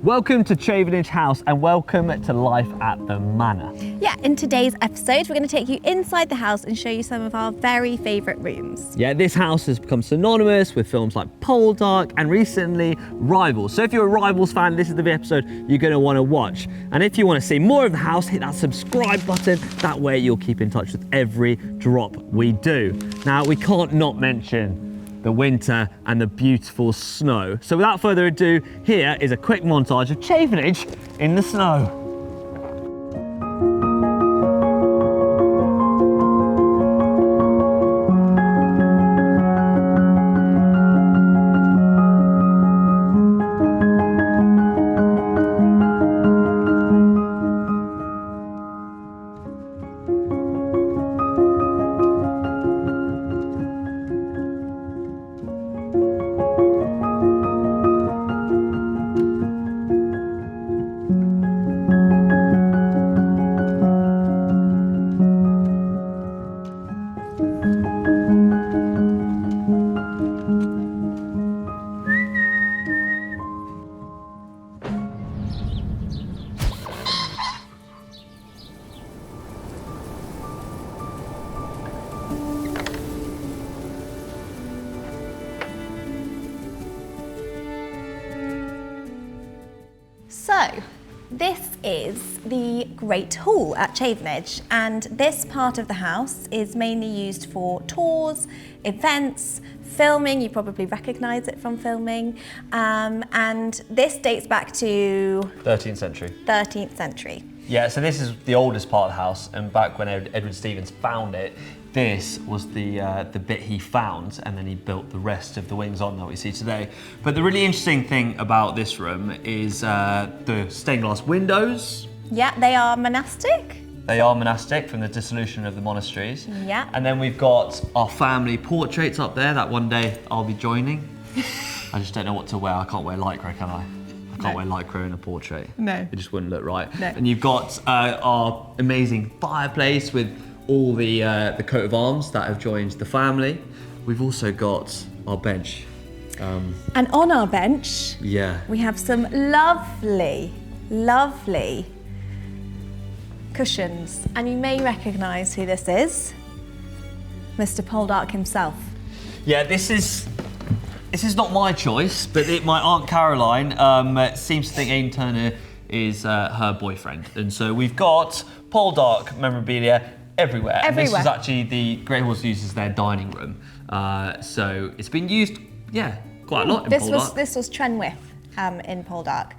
Welcome to Chavenage House and welcome to Life at the Manor. Yeah, in today's episode, we're going to take you inside the house and show you some of our very favourite rooms. Yeah, this house has become synonymous with films like Poldark and recently Rivals. So if you're a Rivals fan, this is the episode you're going to want to watch. And if you want to see more of the house, hit that subscribe button. That way you'll keep in touch with every drop we do. Now, we can't not mention the winter and the beautiful snow. So without further ado, here is a quick montage of Chavenage in the snow. So, this is the Great Hall at Chavenage, and this part of the house is mainly used for tours, events, filming. You probably recognise it from filming, and this dates back to 13th century. 13th century. Yeah, so this is the oldest part of the house, and back when Edward Stevens found it, this was the bit he found, and then he built the rest of the wings on that we see today. But the really interesting thing about this room is the stained glass windows. Yeah, they are monastic. They are monastic from the dissolution of the monasteries. Yeah. And then we've got our family portraits up there that one day I'll be joining. I just don't know what to wear. I can't wear lycra, can I? I can't wear lycra in a portrait. No. It just wouldn't look right. No. And you've got our amazing fireplace with all the coat of arms that have joined the family. We've also got our bench. And on our bench, we have some lovely, lovely cushions. And you may recognise who this is. Mr. Poldark himself. Yeah, this is not my choice, but my Aunt Caroline seems to think Aidan Turner is her boyfriend. And so we've got Poldark memorabilia everywhere. And this is actually the Great Hall's used as their dining room. So it's been used, quite a lot in Poldark. This was Trenwith in Poldark.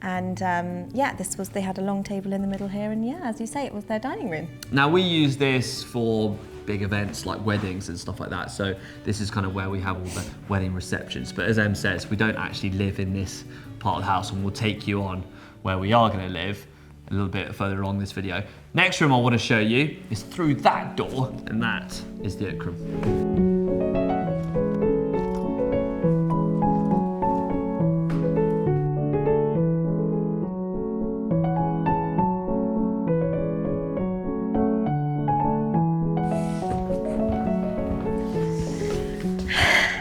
And they had a long table in the middle here, and as you say, it was their dining room. Now we use this for big events like weddings and stuff like that. So this is kind of where we have all the wedding receptions. But as Em says, we don't actually live in this part of the house, and we'll take you on where we are going to live a little bit further along this video. Next room I want to show you is through that door, and that is the oak room.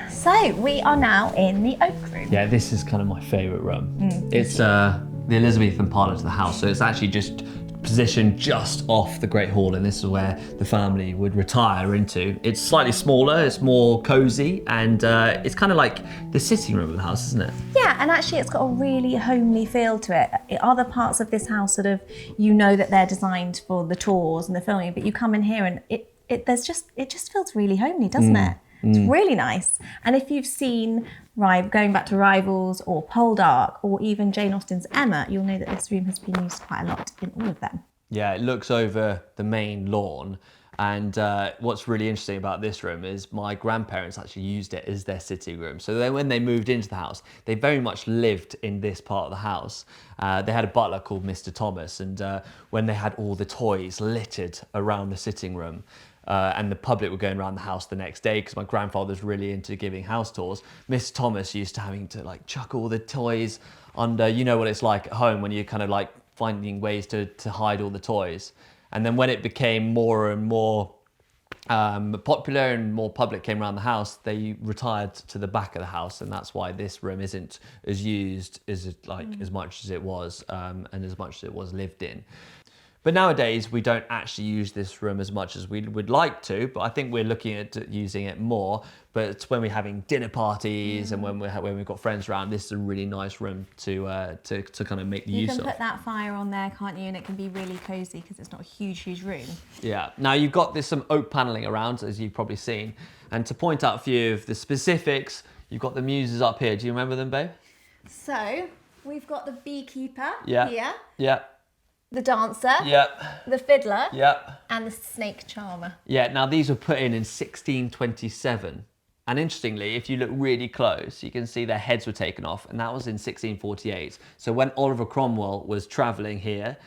So we are now in the oak room. Yeah, this is kind of my favourite room. It's the Elizabethan part of the house, so it's actually just positioned just off the Great Hall, and this is where the family would retire into. It's slightly smaller, it's more cosy, and it's kind of like the sitting room of the house, isn't it? Yeah, and actually it's got a really homely feel to it. Other parts of this house that they're designed for the tours and the filming, but you come in here and it just feels really homely, doesn't it? It's really nice. And if you've seen going back to Rivals or Poldark or even Jane Austen's Emma, you'll know that this room has been used quite a lot in all of them. Yeah, it looks over the main lawn. And what's really interesting about this room is my grandparents actually used it as their sitting room. So then when they moved into the house, they very much lived in this part of the house. They had a butler called Mr. Thomas, and when they had all the toys littered around the sitting room, and the public were going around the house the next day, because my grandfather's really into giving house tours, Mr. Thomas used to having to chuck all the toys under, you know what it's like at home when you're kind of finding ways to hide all the toys. And then when it became more and more popular and more public came around the house, they retired to the back of the house, and that's why this room isn't as used as as much as it was, and as much as it was lived in. But nowadays we don't actually use this room as much as we would like to, but I think we're looking at using it more. But it's when we're having dinner parties and when we've got friends around, this is a really nice room to kind of make the use of. You can put that fire on there, can't you? And it can be really cosy because it's not a huge room. Yeah. Now you've got some oak paneling around, as you've probably seen. And to point out a few of the specifics, you've got the muses up here. Do you remember them, babe? So we've got the beekeeper here. Yeah. The dancer, the fiddler, and the snake charmer. Yeah, now these were put in 1627. And interestingly, if you look really close, you can see their heads were taken off, and that was in 1648. So when Oliver Cromwell was travelling here,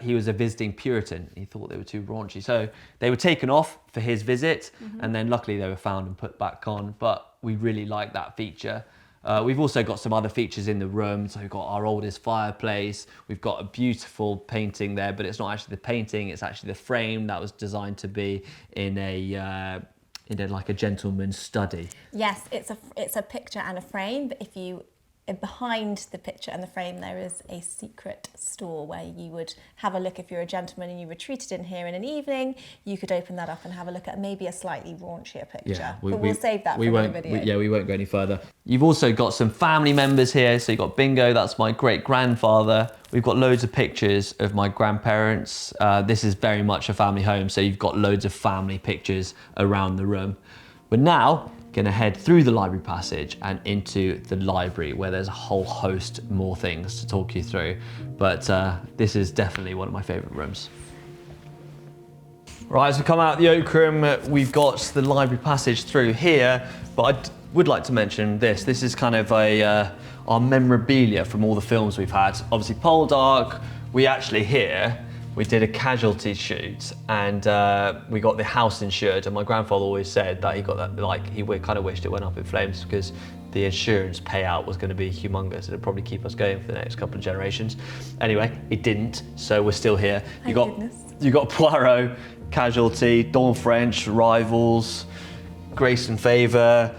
he was a visiting Puritan. He thought they were too raunchy. So they were taken off for his visit, and then luckily they were found and put back on. But we really like that feature. We've also got some other features in the room. So we've got our oldest fireplace. We've got a beautiful painting there, but it's not actually the painting, it's actually the frame that was designed to be in like a gentleman's study. Yes, it's a picture and a frame, but behind the picture and the frame there is a secret store where you would have a look. If you're a gentleman and you retreated in here in an evening, you could open that up and have a look at maybe a slightly raunchier picture. Yeah, but we'll save that for another video. We won't go any further. You've also got some family members here. So you've got Bingo, that's my great-grandfather. We've got loads of pictures of my grandparents. This is very much a family home, so you've got loads of family pictures around the room. We're now gonna head through the library passage and into the library, where there's a whole host more things to talk you through. But this is definitely one of my favorite rooms. Right, as we come out the oak room, we've got the library passage through here, but I would like to mention this. This is kind of our memorabilia from all the films we've had. Obviously Poldark, we actually here, we did a casualty shoot, and we got the house insured, and my grandfather always said that he got that, like, he kind of wished it went up in flames because the insurance payout was going to be humongous. It'd probably keep us going for the next couple of generations. Anyway, it didn't, so we're still here. You got Poirot, Casualty, Dawn French, Rivals, Grace and Favour.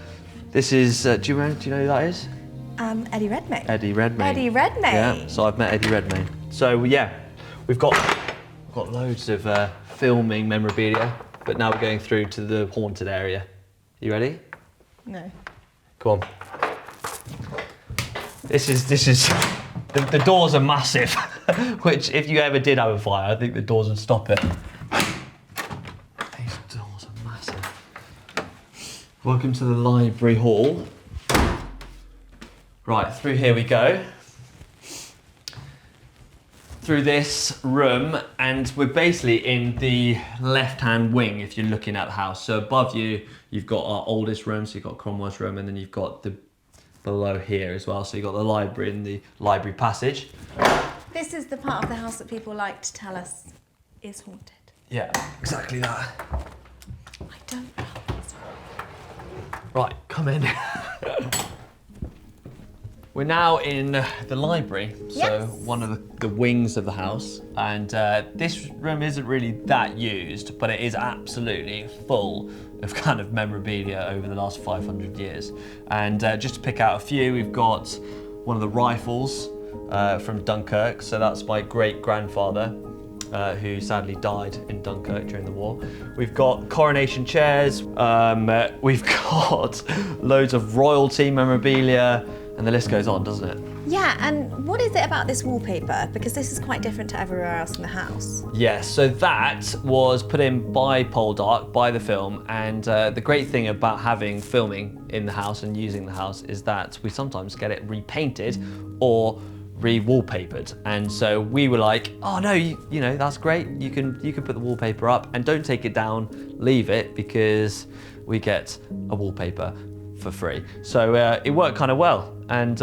This is, do you know who that is? Eddie Redmayne. Eddie Redmayne. Eddie Redmayne. Yeah, so I've met Eddie Redmayne. So yeah, we've got loads of filming memorabilia, but now we're going through to the haunted area. You ready? No. Come on. This is the doors are massive, which if you ever did have a fire, I think the doors would stop it. These doors are massive. Welcome to the library hall. Right, through here we go. Through this room, and we're basically in the left-hand wing if you're looking at the house. So above you, you've got our oldest room, so you've got Cromwell's room, and then you've got the below here as well. So you've got the library and the library passage. This is the part of the house that people like to tell us is haunted. Yeah, exactly that. I don't know. Right, come in. We're now in the library, so one of the wings of the house, and this room isn't really that used, but it is absolutely full of kind of memorabilia over the last 500 years. And just to pick out a few, we've got one of the rifles from Dunkirk, so that's my great-grandfather, who sadly died in Dunkirk during the war. We've got coronation chairs, we've got loads of royalty memorabilia, and the list goes on, doesn't it? Yeah, and what is it about this wallpaper? Because this is quite different to everywhere else in the house. Yes, so that was put in by Poldark, by the film, and the great thing about having filming in the house and using the house is that we sometimes get it repainted or re-wallpapered, and so we were like, oh no, you know, that's great, you can put the wallpaper up and don't take it down, leave it, because we get a wallpaper for free. So it worked kind of well, and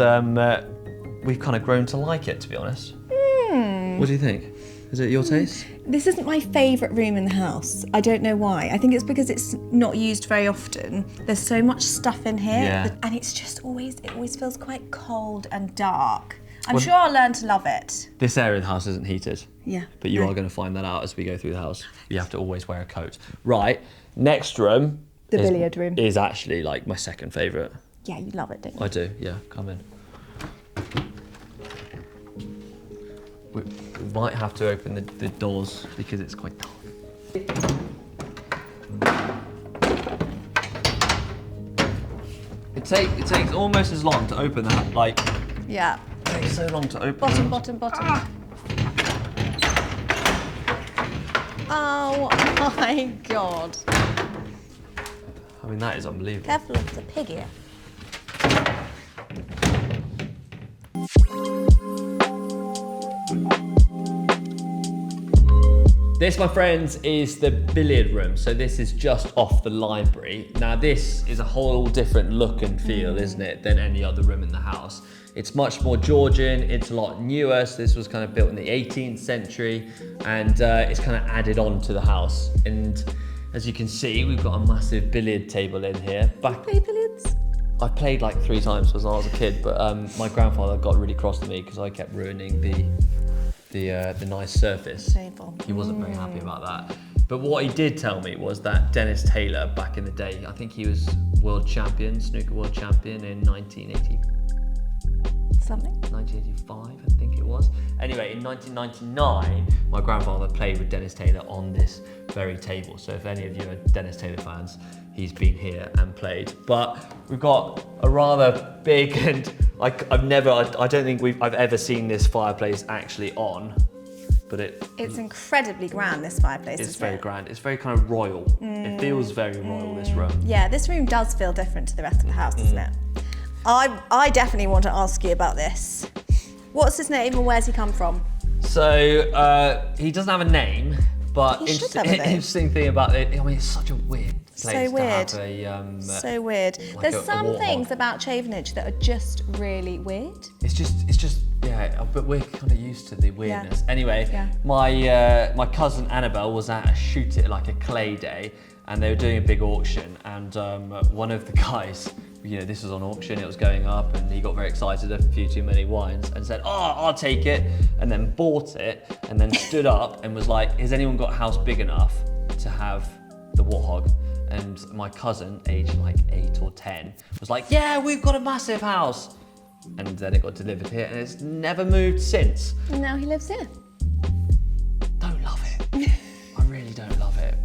we've kind of grown to like it, to be honest. What do you think? Is it your taste? This isn't my favourite room in the house. I don't know why. I think it's because it's not used very often. There's so much stuff in here, and it's just it always feels quite cold and dark. I'm sure I'll learn to love it. This area of the house isn't heated. Yeah. But you are going to find that out as we go through the house. You have to always wear a coat. Right, Next room. The billiard room. Is actually like my second favourite. Yeah, you love it, don't you? I do, yeah, come in. We might have to open the doors because it's quite dark. It takes almost as long to open that, like, Yeah. it takes so long to open. Bottom. Oh my God. I mean, that is unbelievable. Careful of the pig here. This, my friends, is the billiard room. So this is just off the library. Now this is a whole different look and feel, isn't it, than any other room in the house. It's much more Georgian, it's a lot newer. So this was kind of built in the 18th century and it's kind of added on to the house. And as you can see, we've got a massive billiard table in here. Play billiards? I played like 3 times when I was a kid, but my grandfather got really cross with me because I kept ruining the nice surface. Table. He wasn't very happy about that. But what he did tell me was that Dennis Taylor, back in the day, I think he was world champion, snooker world champion in 1985, I think it was. Anyway, in 1999, my grandfather played with Dennis Taylor on this very table. So if any of you are Dennis Taylor fans, he's been here and played. But we've got a rather big and I don't think I've ever seen this fireplace actually on, but it's incredibly grand, this fireplace. It's very grand. It's very kind of royal. It feels very royal, this room. Yeah, this room does feel different to the rest of the house, doesn't it? I definitely want to ask you about this. What's his name and where's he come from? So he doesn't have a name, but He should have a name. interesting thing about it, I mean, it's such a weird place So weird. to have a... So weird. like There's a some warthog. things about Chavenage that are just really weird. It's just, yeah, but we're kind of used to the weirdness. Yeah. Anyway, Yeah. my cousin Annabelle was at a like a clay day, and they were doing a big auction, and one of the guys, this was on auction, it was going up, and he got very excited, a few too many wines, and said, "Oh, I'll take it," and then bought it, and then stood up and was like, "Has anyone got a house big enough to have the warthog?" And my cousin, aged like 8 or 10, was like, "Yeah, we've got a massive house." And then it got delivered here, and it's never moved since. And now he lives here. Don't love it. I really don't love it.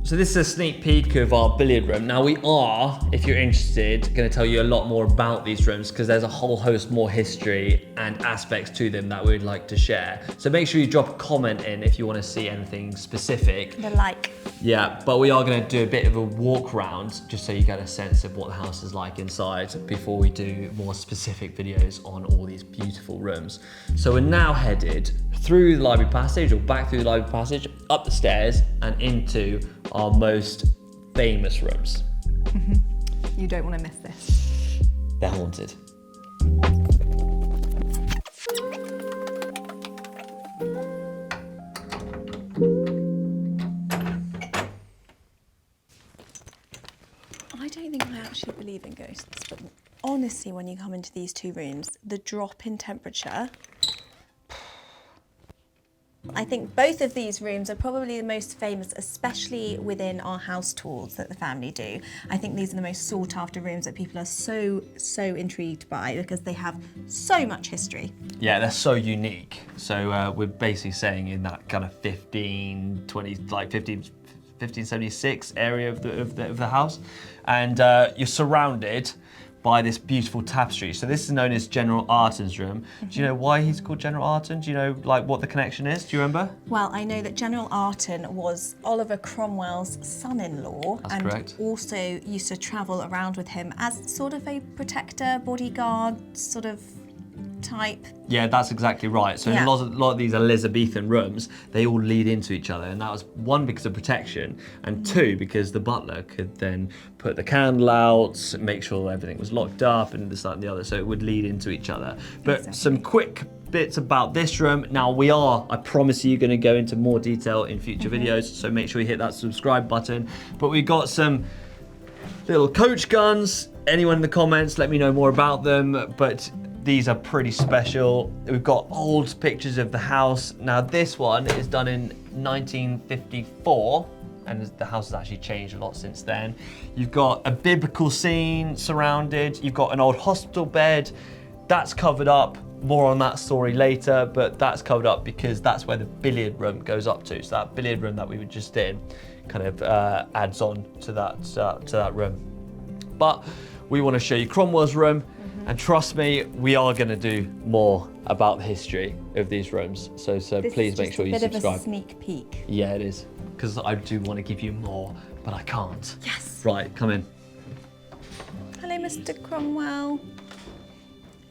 So this is a sneak peek of our billiard room. Now we are, if you're interested, going to tell you a lot more about these rooms because there's a whole host more history and aspects to them that we'd like to share. So make sure you drop a comment in if you want to see anything specific. The like. Yeah, but we are going to do a bit of a walk round just so you get a sense of what the house is like inside before we do more specific videos on all these beautiful rooms. So we're now headed through the library passage, or back through the library passage, up the stairs and into our most famous rooms. You don't want to miss this. They're haunted. I don't think I actually believe in ghosts, but honestly, when you come into these two rooms, the drop in temperature, I think both of these rooms are probably the most famous, especially within our house tours that the family do. I think these are the most sought after rooms that people are so intrigued by because they have so much history. Yeah, they're so unique. So we're basically saying in that kind of 1576 area of the house, and you're surrounded by this beautiful tapestry. So this is known as General Ireton's room. Do you know why he's called General Ireton? Do you know like what the connection is? Do you remember? Well, I know that General Ireton was Oliver Cromwell's son-in-law. That's and correct. Also used to travel around with him as sort of a protector, bodyguard sort of type. Yeah, that's exactly right. So in Yeah. a lot of these Elizabethan rooms, they all lead into each other, and that was one because of protection, and two because the butler could then put the candle out, make sure everything was locked up, and this, that, and the other. So it would lead into each other. But Exactly. some quick bits about this room. Now I promise you, going to go into more detail in future videos. So make sure you hit that subscribe button. But we got some little coach guns. Anyone in the comments, let me know more about them. But these are pretty special. We've got old pictures of the house. Now this one is done in 1954, and the house has actually changed a lot since then. You've got a biblical scene surrounded. You've got an old hospital bed. That's covered up. More on that story later, but that's covered up because that's where the billiard room goes up to. So that billiard room that we were just in kind of adds on to that room. But we want to show you Cromwell's room, and trust me, we are going to do more about the history of these rooms. So please make sure you subscribe. This is just a bit of a sneak peek. Yeah, it is, because I do want to give you more, but I can't. Yes. Right, come in. Hello, Mr. Cromwell.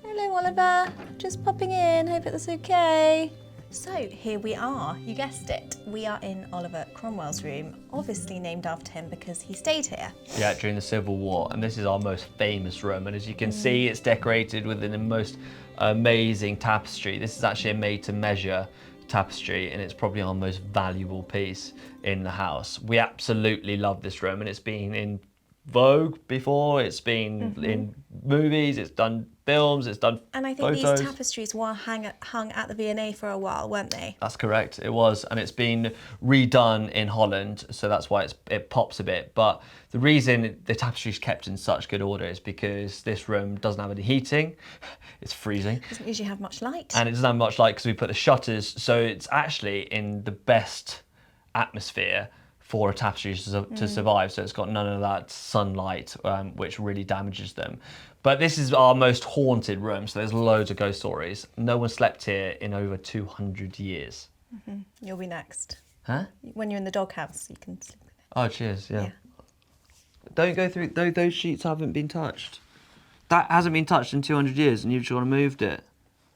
Hello, Oliver. Just popping in. Hope it's okay. So here we are. You guessed it. We are in Oliver Cromwell's room, obviously named after him because he stayed here. Yeah, during the Civil War, and this is our most famous room. And as you can see, it's decorated with the most amazing tapestry. This is actually a made-to-measure tapestry, and it's probably our most valuable piece in the house. We absolutely love this room, and it's been in Vogue before. It's been in movies. It's done films. It's done And I think photos. these tapestries were hung at the V&A for a while, weren't they? That's correct. It was, and it's been redone in Holland, so that's why it pops a bit. But the reason the tapestry's kept in such good order is because this room doesn't have any heating. It's freezing. Doesn't usually have much light. And it doesn't have much light because we put the shutters, so it's actually in the best atmosphere for a tapestry to survive. So it's got none of that sunlight, which really damages them. But this is our most haunted room, so there's loads of ghost stories. No one slept here in over 200 years. You'll be next. Huh? When you're in the doghouse, you can sleep with it. Oh, cheers, yeah. Don't go through, those sheets haven't been touched. That hasn't been touched in 200 years, and you've just gone and moved it.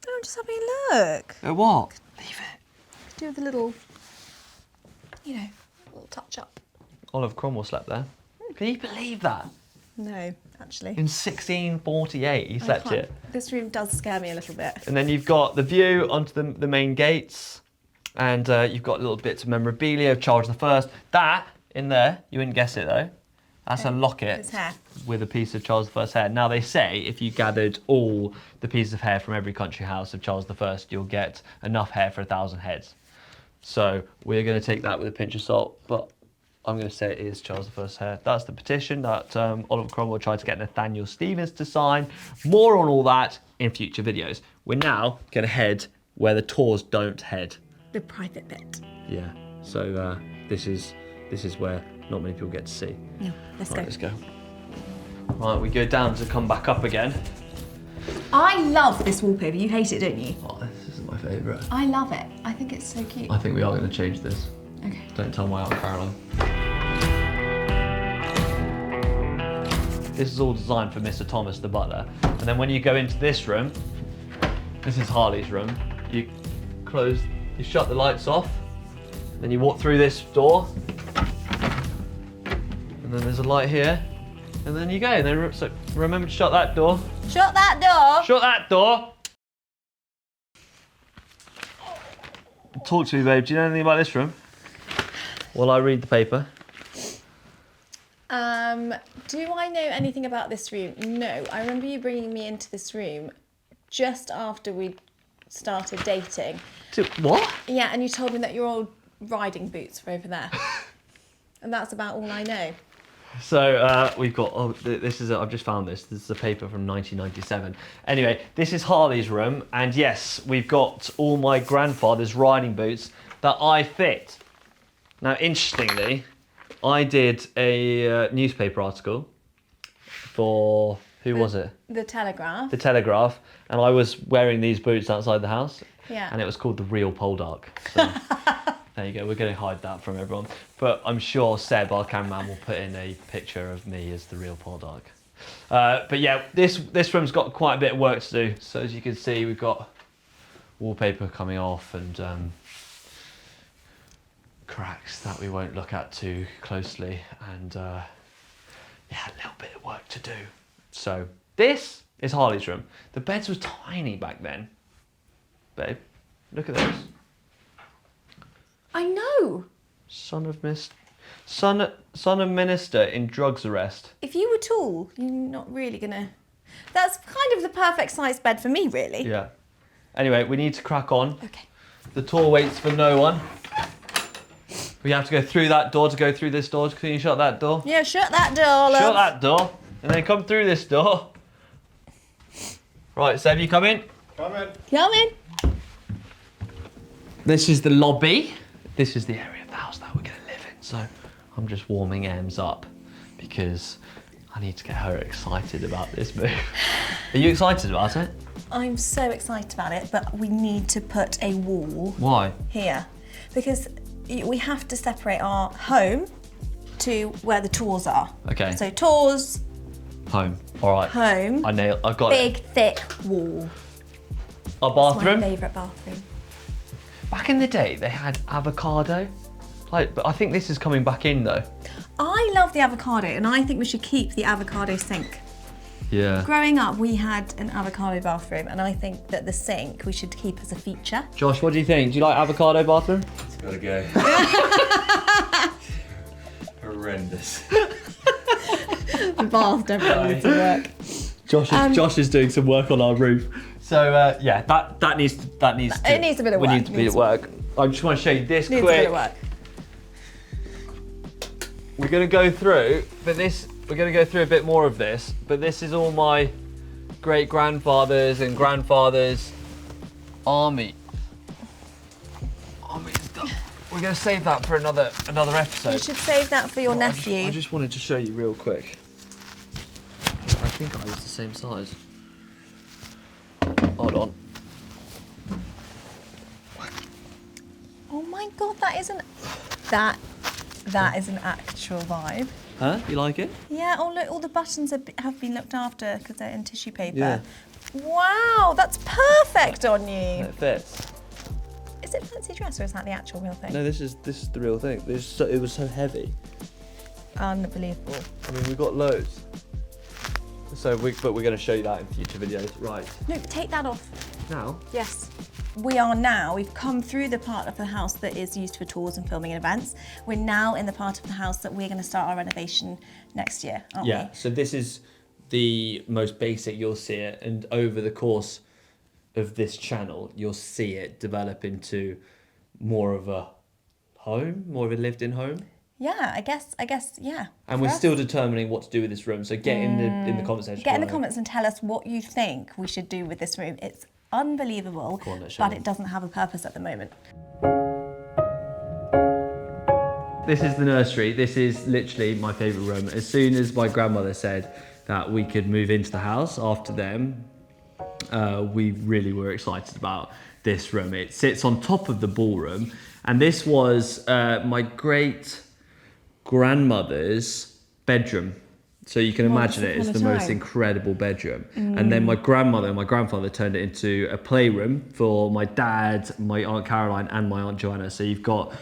No, I'm just having a look. Oh, what? Leave it. Do with a little, little touch up. Oliver Cromwell slept there. Can you believe that? No, actually. In 1648, he slept here. This room does scare me a little bit. And then you've got the view onto the main gates, and you've got little bits of memorabilia of Charles I. That, in there, you wouldn't guess it though, that's a locket His hair. with a piece of Charles I's hair. Now they say if you gathered all the pieces of hair from every country house of Charles I, you'll get enough hair for 1,000 heads. So we're going to take that with a pinch of salt, but I'm going to say it is Charles I's hair. That's the petition that Oliver Cromwell tried to get Nathaniel Stevens to sign. More on all that in future videos. We're now going to head where the tours don't head. The private bit. Yeah. So this is where not many people get to see. No, let's go. Let's go. Right, we go down to come back up again. I love this wallpaper. You hate it, don't you? Oh, this is my favourite. I love it. I think it's so cute. I think we are going to change this. Okay. Don't tell my Aunt Caroline. This is all designed for Mr. Thomas, the butler. And then when you go into this room, this is Harley's room, you shut the lights off, then you walk through this door, and then there's a light here, and then you go. And then so remember to shut that door. Shut that door. Shut that door! Talk to me, babe. Do you know anything about this room? While I read the paper. Do I know anything about this room? No. I remember you bringing me into this room just after we started dating. What? Yeah, and you told me that your old riding boots were over there. And that's about all I know. So we've got, I've just found this. This is a paper from 1997. Anyway, this is Harley's room. And yes, we've got all my grandfather's riding boots that I fit. Now, interestingly, I did a newspaper article for, who was it? The Telegraph. The Telegraph. And I was wearing these boots outside the house. Yeah. And it was called the real poldark. So there you go. We're going to hide that from everyone. But I'm sure Seb, our cameraman, will put in a picture of me as the real poldark. But yeah, this room's got quite a bit of work to do. So as you can see, we've got wallpaper coming off and cracks that we won't look at too closely. And yeah, a little bit of work to do. So this is Harley's room. The beds were tiny back then. Babe, look at this. I know. Son of minister in drugs arrest. If you were tall, you're not really gonna... That's kind of the perfect size bed for me, really. Yeah. Anyway, we need to crack on. Okay. The tour waits for no one. We have to go through that door to go through this door. Can you shut that door? Yeah, shut that door, love. Shut that door, and then come through this door. Right, Seb, you come in. Come in. Come in. This is the lobby. This is the area of the house that we're going to live in. So I'm just warming Ems up because I need to get her excited about this move. Are you excited about it? I'm so excited about it, but we need to put a wall. Why? Here, because we have to separate our home to where the tours are. Okay. So tours, Home. All right. home, I got big, it. thick wall. Our It's bathroom. my favourite bathroom. Back in the day, they had avocado. But I think this is coming back in though. I love the avocado, and I think we should keep the avocado sink. Yeah. Growing up, we had an avocado bathroom, and I think that the sink we should keep as a feature. Josh, what do you think? Do you like avocado bathroom? It's gotta go. Horrendous. The bath definitely needs to work. Josh is doing some work on our roof. So yeah, that needs to. It needs a bit of work. We need to be at work. I just want to show you this Needs a quick. bit of work. We're gonna go through, we're gonna go through a bit more of this. But this is all my great grandfathers and grandfathers' army stuff. We're gonna save that for another episode. You should save that for your I nephew. just wanted to show you real quick. I think I was the same size. Hold on. Oh my god, that is an actual vibe. Huh? You like it? Yeah. Oh look, all the buttons have been looked after because they're in tissue paper. Yeah. Wow, that's perfect on you. It fits. Is it fancy dress or is that the actual real thing? No, this is the real thing. It was so heavy. Unbelievable. I mean, we got loads. But we're going to show you that in future videos, right? No, take that off. Now. Yes. We've come through the part of the house that is used for tours and filming and events. We're now in the part of the house that we're going to start our renovation next year, aren't we? Yeah. So this is the most basic. You'll see it, and over the course of this channel, you'll see it develop into more of a home, more of a lived-in home. Yeah, I guess, yeah. And For we're us. still determining what to do with this room. So get in the comment section. Get in the below. comments and tell us what you think we should do with this room. It's unbelievable, Go on, let's show but them. it doesn't have a purpose at the moment. This is the nursery. This is literally my favourite room. As soon as my grandmother said that we could move into the house after them, we really were excited about this room. It sits on top of the ballroom, and this was my great grandmother's bedroom. So you can imagine it, it's the most incredible bedroom. And then my grandmother and my grandfather turned it into a playroom for my dad, my Aunt Caroline and my Aunt Joanna. So you've got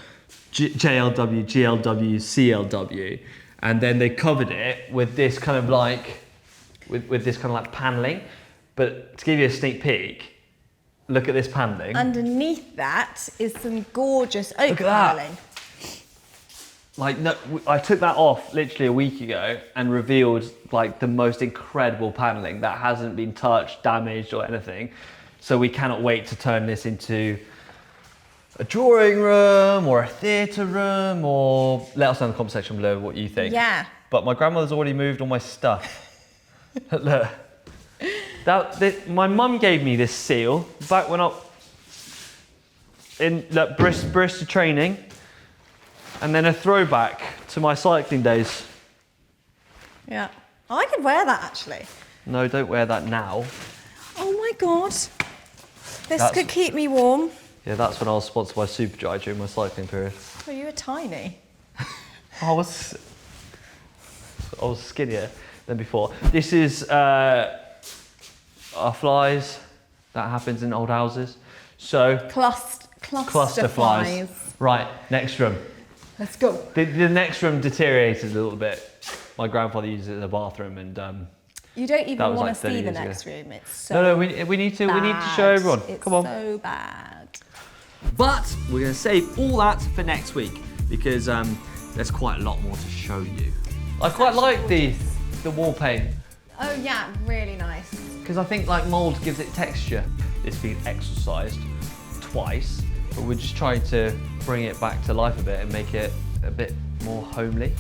JLW, GLW, CLW. And then they covered it with this kind of like, with this kind of like paneling. But to give you a sneak peek, look at this paneling. Underneath that is some gorgeous oak Look at that. paneling. Like, no, I took that off literally a week ago and revealed like the most incredible paneling that hasn't been touched, damaged or anything. So we cannot wait to turn this into a drawing room or a theatre room, or let us know in the comment section below what you think. Yeah. But my grandmother's already moved all my stuff. Look. My mum gave me this seal back when I in Bristol training. And then a throwback to my cycling days. Yeah. I could wear that actually. No, don't wear that now. Oh my god. This could keep me warm. Yeah, that's when I was sponsored by Superdry during my cycling period. Oh, you were tiny. I was skinnier than before. This is our flies. That happens in old houses. So cluster flies. Right, next room. Let's go. The next room deteriorated a little bit. My grandfather used it as a bathroom, and You don't even that was want like to 30 see the years ago. next room. It's so no, we need to show everyone. It's Come on. so bad. But we're going to save all that for next week because there's quite a lot more to show you. I quite like the wall paint Oh yeah, really nice. because I think like mould gives it texture. It's been exercised twice but we're just trying to bring it back to life a bit and make it a bit more homely.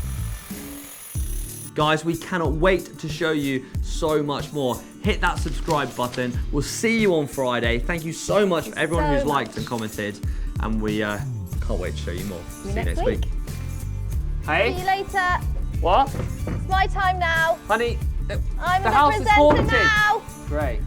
Guys, we cannot wait to show you so much more. Hit that subscribe button. We'll see you on Friday. Thank you so much for everyone who's liked and commented. And we can't wait to show you more. See you next week. Hey? See you later. What? It's my time now. Honey, I'm the the house is presenter haunted. now. Great.